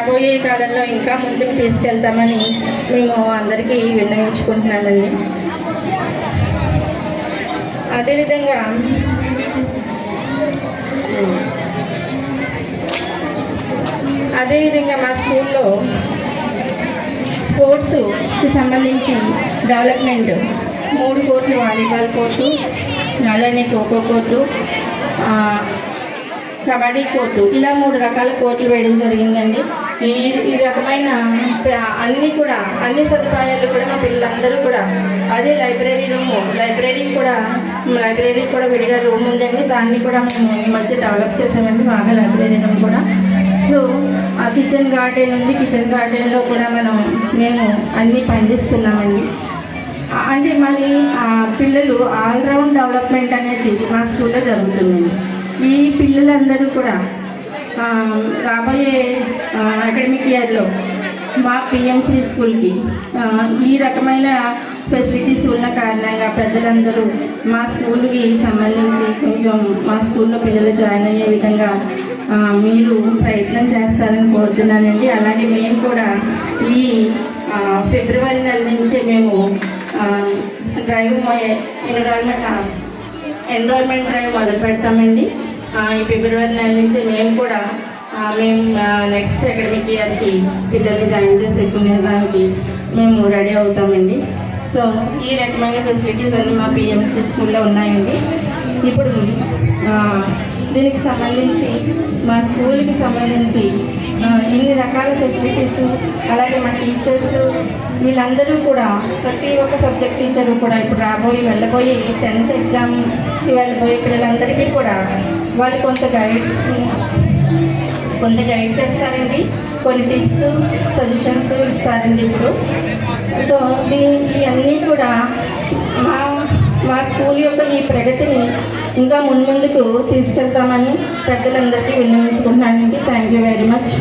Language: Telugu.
రాబోయే కాలంలో ఇంకా ముందుకు తీసుకెళ్తామని మేము అందరికీ విన్నవించుకుంటున్నామండి. అదేవిధంగా మా స్కూల్లో స్పోర్ట్స్కి సంబంధించి డెవలప్మెంట్ 3 కోర్టులు వాలీబాల్ కోర్టు, అలానే ఖోఖో కోర్టు, కబడ్డీ కోర్టు, ఇలా 3 రకాల కోర్టులు వేయడం జరిగిందండి. ఈ రకమైన అన్ని సదుపాయాలు కూడా మా పిల్లలందరూ కూడా, అదే లైబ్రరీకి కూడా విడిగా రూమ్ ఉందండి. దాన్ని కూడా మేము ఈ మధ్య డెవలప్ చేసామండి బాగా, లైబ్రరీ రూమ్ కూడా. సో ఆ కిచెన్ గార్డెన్ ఉంది, కిచెన్ గార్డెన్లో కూడా మేము అన్నీ పండిస్తున్నామండి. అంటే మరి పిల్లలు ఆల్రౌండ్ డెవలప్మెంట్ అనేది మా స్కూల్లో జరుగుతుందండి. ఈ పిల్లలందరూ కూడా రాబోయే అకాడమిక్ ఇయర్లో మా పిఎంసి స్కూల్కి ఈ రకమైన ఫెసిలిటీస్ ఉన్న కారణంగా పెద్దలందరూ మా స్కూల్కి సంబంధించి కొంచెం మా స్కూల్లో పిల్లలు జాయిన్ అయ్యే విధంగా మీరు ప్రయత్నం చేస్తారని కోరుతున్నానండి. అలాగే మేము కూడా ఈ ఫిబ్రవరి నెల నుంచి మేము ఎన్రోల్మెంట్ డ్రైవ్ మొదలు పెడతామండి. ఈ ఫిబ్రవరి నెల నుంచి మేము నెక్స్ట్ అకాడమిక్ ఇయర్కి పిల్లల్ని జాయిన్ చేసుకునేదానికి మేము రెడీ అవుతామండి. సో ఈ రకమైన ఫెసిలిటీస్ అన్నీ మా పిఎంసి స్కూల్లో ఉన్నాయండి. ఇప్పుడు దీనికి సంబంధించి మా స్కూల్కి సంబంధించి ఇన్ని రకాల ఫెసిలిటీస్, అలాగే మా టీచర్స్ వీళ్ళందరూ కూడా, ప్రతి ఒక్క సబ్జెక్ట్ టీచరు కూడా ఇప్పుడు వెళ్ళబోయే 10th ఎగ్జామ్కి వెళ్ళబోయే పిల్లలందరికీ కూడా వాళ్ళు కొంత గైడ్ చేస్తారండి, కొన్ని టిప్స్ సజెషన్స్ ఇస్తారండి ఇప్పుడు. సో ఇవన్నీ కూడా మా స్కూల్ యొక్క ఈ ప్రగతిని ఇంకా ముందుకు తీసుకెళ్తామని పెద్దలందరికీ విన్నవించుకుంటున్నానండి. Thank you very much.